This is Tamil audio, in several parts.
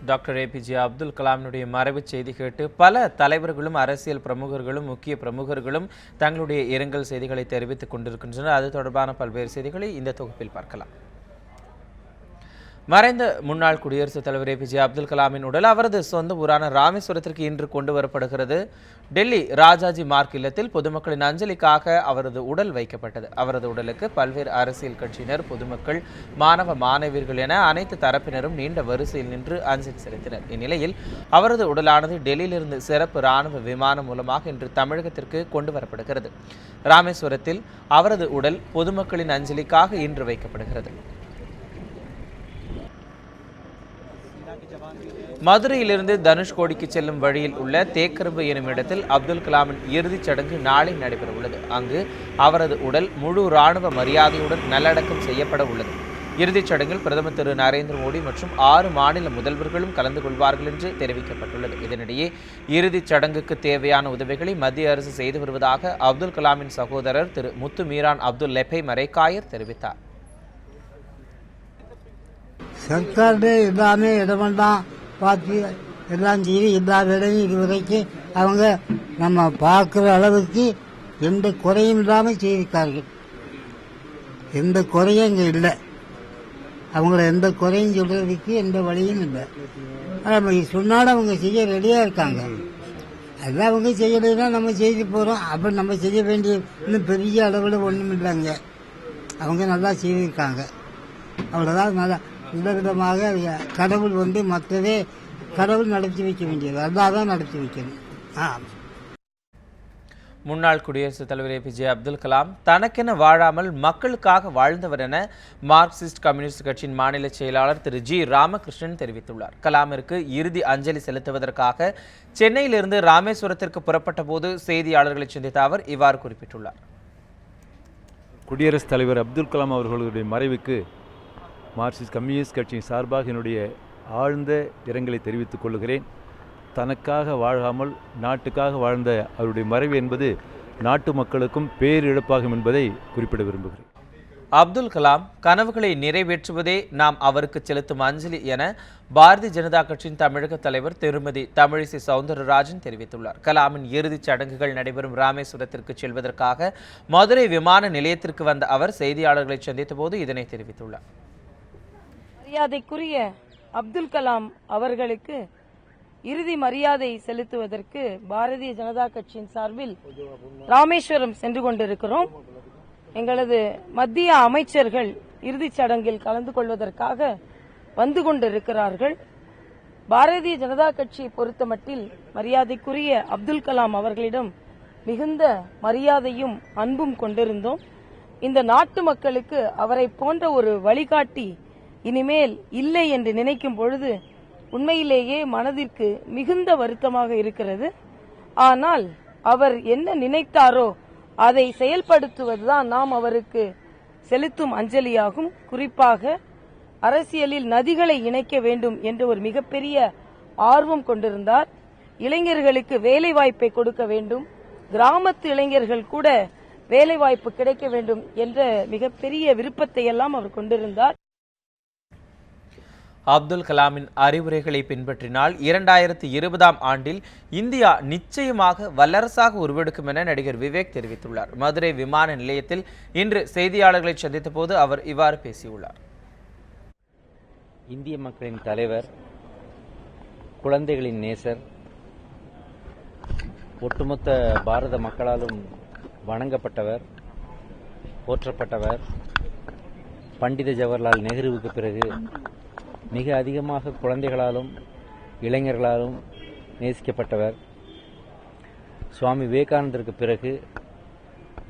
டாக்டர் ஏபிஜே அப்துல் கலாமினுடைய மறைவு செய்தி கேட்டு பல தலைவர்களும் அரசியல் பிரமுகர்களும் முக்கிய பிரமுகர்களும் தங்களுடைய இரங்கல் செய்திகளை தெரிவித்துக் கொண்டிருக்கின்றனர். அது தொடர்பான பல்வேறு செய்திகளை இந்த தொகுப்பில் பார்க்கலாம். மறைந்த முன்னாள் குடியரசுத் தலைவர் ஏபிஜே அப்துல் கலாமின் உடல் அவரது சொந்த ஊரான ராமேஸ்வரத்திற்கு இன்று கொண்டு வரப்படுகிறது. டெல்லி ராஜாஜி மார்க் இல்லத்தில் பொதுமக்களின் அஞ்சலிக்காக அவரது உடல் வைக்கப்பட்டது. அவரது உடலுக்கு பல்வேறு அரசியல் கட்சியினர், பொதுமக்கள், மாணவ மாணவியர்கள் என அனைத்து தரப்பினரும் நீண்ட வரிசையில் நின்று அஞ்சலி செலுத்தினர். இந்நிலையில் அவரது உடலானது டெல்லியிலிருந்து சிறப்பு ராணுவ விமானம் மூலமாக இன்று தமிழகத்திற்கு கொண்டு வரப்படுகிறது. ராமேஸ்வரத்தில் அவரது உடல் பொதுமக்களின் அஞ்சலிக்காக இன்று வைக்கப்படுகிறது. மதுரையிலிருந்து தனுஷ்கோடிக்கு செல்லும் வழியில் உள்ள தேக்கரும்பு எனும் இடத்தில் அப்துல் கலாமின் இறுதிச் சடங்கு நாளை நடைபெறவுள்ளது. அங்கு அவரது உடல் முழு இராணுவ மரியாதையுடன் நல்லடக்கம் செய்யப்பட உள்ளது. இறுதிச் சடங்கில் பிரதமர் திரு நரேந்திர மோடி மற்றும் 6 மாநில முதல்வர்களும் கலந்து கொள்வார்கள் என்று தெரிவிக்கப்பட்டுள்ளது. இதனிடையே இறுதிச் சடங்குக்கு தேவையான உதவிகளை மத்திய அரசு செய்து வருவதாக அப்துல் கலாமின் சகோதரர் திரு முத்து மீரான் அப்துல் லெப்பை மரைக்காயர் தெரிவித்தார். பார்த்து எல்லாம் செய்து எல்லா வேலையும் இதுவரைக்கும் அவங்க நம்ம பார்க்குற அளவுக்கு எந்த குறையும் இல்லாமல் செய்திருக்கார்கள். எந்த குறையும் இங்கே இல்லை. அவங்கள எந்த குறையும் சொல்றதுக்கு எந்த வழியும் இல்லை. நம்ம சொன்னாலும் அவங்க செய்ய ரெடியாக இருக்காங்க. அதெல்லாம் அவங்க செய்யலைன்னா நம்ம செய்து போகிறோம். அப்போ நம்ம செய்ய வேண்டிய இன்னும் பெரிய அளவில் ஒன்றும் இல்லைங்க. அவங்க நல்லா செய்திருக்காங்க. அவ்வளோதான். நல்லா விதவிதமாக கடவுள் மற்றதே கடவுள் நடத்தி வைக்க வேண்டியது அதான் நடத்தி வைக்கணும். முன்னாள் குடியரசுத் தலைவர் ஏபிஜே அப்துல் கலாம் தனக்கென வாழாமல் மக்களுக்காக வாழ்ந்தவர் என மார்க்சிஸ்ட் கம்யூனிஸ்ட் கட்சியின் மாநில செயலாளர் திரு ஜி ராமகிருஷ்ணன் தெரிவித்துள்ளார். கலாமிற்கு இறுதி அஞ்சலி செலுத்துவதற்காக சென்னையிலிருந்து ராமேஸ்வரத்திற்கு புறப்பட்ட போது செய்தியாளர்களை சந்தித்த அவர் இவ்வாறு குறிப்பிட்டுள்ளார். குடியரசுத் தலைவர் அப்துல் கலாம் அவர்களுடைய மறைவுக்கு மார்க்சிஸ்ட் கம்யூனிஸ்ட் கட்சியின் சார்பாக என்னுடைய ஆழ்ந்த இரங்கலை தெரிவித்துக் கொள்கிறேன். தனக்காக வாழாமல் நாட்டுக்காக வாழ்ந்த அவருடைய மறைவு என்பது நாட்டு மக்களுக்கும் பேரிழப்பாகும் என்பதை குறிப்பிட விரும்புகிறேன். அப்துல் கலாம் கனவுகளை நிறைவேற்றுவதே நாம் அவருக்கு செலுத்தும் அஞ்சலி என பாரதிய ஜனதா கட்சியின் தமிழக தலைவர் திருமதி தமிழிசை சவுந்தரராஜன் தெரிவித்துள்ளார். கலாமின் இறுதிச் சடங்குகள் நடைபெறும் ராமேஸ்வரத்திற்கு செல்வதற்காக மதுரை விமான நிலையத்திற்கு வந்த அவர் செய்தியாளர்களை சந்தித்த போது இதனை தெரிவித்துள்ளார். மரியாதைக்குரிய அப்துல் கலாம் அவர்களுக்கு இறுதி மரியாதை செலுத்துவதற்கு பாரதிய ஜனதா கட்சியின் சார்பில் ராமேஸ்வரம் சென்று கொண்டிருக்கிறோம். எங்களது மத்திய அமைச்சர்கள் இறுதிச் சடங்கில் கலந்து கொள்வதற்காக வந்து கொண்டிருக்கிறார்கள். பாரதிய ஜனதா கட்சியை பொறுத்தமட்டில் மரியாதைக்குரிய அப்துல் கலாம் அவர்களிடம் மிகுந்த மரியாதையும் அன்பும் கொண்டிருந்தோம். இந்த நாட்டு மக்களுக்கு அவரை போன்ற ஒரு வழிகாட்டி இனிமேல் இல்லை என்று நினைக்கும் பொழுது உண்மையிலேயே மனதிற்கு மிகுந்த வருத்தமாக இருக்கிறது. ஆனால் அவர் என்ன நினைத்தாரோ அதை செயல்படுத்துவதுதான் நாம் அவருக்கு செலுத்தும் அஞ்சலியாகும். குறிப்பாக அரசியலில் நதிகளை இணைக்க வேண்டும் என்ற ஒரு மிகப்பெரிய ஆர்வம் கொண்டிருந்தார். இளைஞர்களுக்கு வேலை வாய்ப்பை கொடுக்க வேண்டும், கிராமத்து இளைஞர்கள் கூட வேலை வாய்ப்பு கிடைக்க வேண்டும் என்ற மிகப்பெரிய விருப்பத்தை எல்லாம் அவர் கொண்டிருந்தார். அப்துல் கலாமின் அறிவுரைகளை பின்பற்றினால் 2020ஆம் ஆண்டில் இந்தியா நிச்சயமாக வல்லரசாக உருவெடுக்கும் என நடிகர் விவேக் தெரிவித்துள்ளார். மதுரை விமான நிலையத்தில் இன்று செய்தியாளர்களை சந்தித்த போது அவர் இவ்வாறு பேசியுள்ளார். இந்திய மக்களின் தலைவர், குழந்தைகளின் நேசர், ஒட்டுமொத்த பாரத மக்களாலும் வணங்கப்பட்டவர், போற்றப்பட்டவர். பண்டித ஜவஹர்லால் நேருவுக்கு பிறகு மிக அதிகமாக குழந்தைகளாலும் இளைஞர்களாலும் நேசிக்கப்பட்டவர். சுவாமி விவேகானந்தருக்கு பிறகு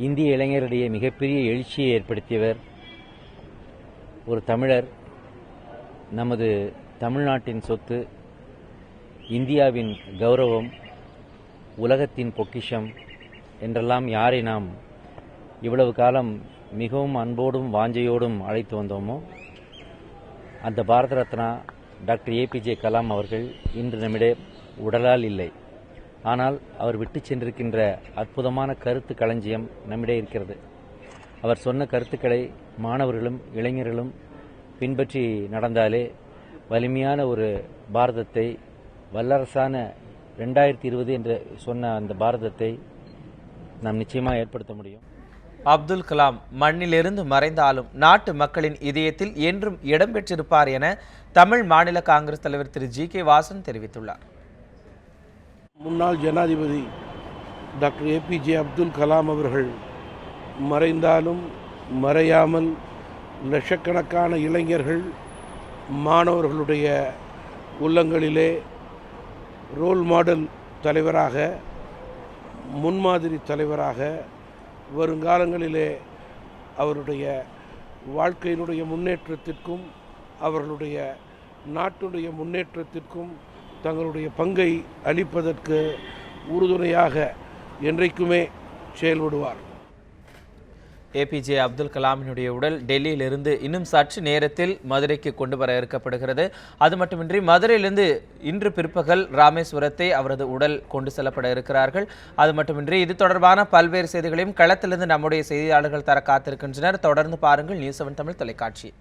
இந்திய இளைஞரிடையே மிகப்பெரிய எழுச்சியை ஏற்படுத்தியவர். ஒரு தமிழர், நமது தமிழ்நாட்டின் சொத்து, இந்தியாவின் கௌரவம், உலகத்தின் பொக்கிஷம் என்றெல்லாம் யாரை நாம் இவ்வளவு காலம் மிகவும் அன்போடும் வாஞ்சையோடும் அழைத்து வந்தோமோ அந்த பாரத ரத்னா டாக்டர் ஏபிஜே கலாம் அவர்கள் இன்று நம்மிடம் உடலால் இல்லை. ஆனால் அவர் விட்டு சென்றிருக்கின்ற அற்புதமான கருத்து களஞ்சியம் நம்மிடம் இருக்கிறது. அவர் சொன்ன கருத்துக்களை மாணவர்களும் இளைஞர்களும் பின்பற்றி நடந்தாலே வலிமையான ஒரு பாரதத்தை, வல்லரசான 2020 என்று சொன்ன அந்த பாரதத்தை நாம் நிச்சயமாக ஏற்படுத்த முடியும். அப்துல் கலாம் மண்ணிலிருந்து மறைந்தாலும் நாட்டு மக்களின் இதயத்தில் என்றும் இடம்பெற்றிருப்பார் என தமிழ் மாநில காங்கிரஸ் தலைவர் திரு ஜி.கே. வாசன் தெரிவித்துள்ளார். முன்னாள் ஜனாதிபதி டாக்டர் ஏபிஜே அப்துல் கலாம் அவர்கள் மறைந்தாலும் மறையாமல் லட்சக்கணக்கான இளைஞர்கள், மாணவர்களுடைய உள்ளங்களிலே ரோல் மாடல் தலைவராக, முன்மாதிரி தலைவராக, வருங்காலங்களிலே அவருடைய வாழ்க்கையினுடைய முன்னேற்றத்திற்கும் அவர்களுடைய நாட்டுடைய முன்னேற்றத்திற்கும் தங்களுடைய பங்கை அளிப்பதற்கு உறுதுணையாக என்றைக்குமே செயல்படுவார். ஏபிஜே அப்துல் கலாமினுடைய உடல் டெல்லியிலிருந்து இன்னும் சற்று நேரத்தில் மதுரைக்கு கொண்டு வர இருக்கப்படுகிறது. அது மட்டுமின்றி மதுரையிலிருந்து இன்று பிற்பகல் ராமேஸ்வரத்தை அவரது உடல் கொண்டு செல்லப்பட இருக்கிறார்கள். அது மட்டுமின்றி இது தொடர்பான பல்வேறு செய்திகளையும் களத்திலிருந்து நம்முடைய செய்தியாளர்கள் தர காத்திருக்கின்றனர். தொடர்ந்து பாருங்கள் நியூஸ் 7 தமிழ் தொலைக்காட்சி.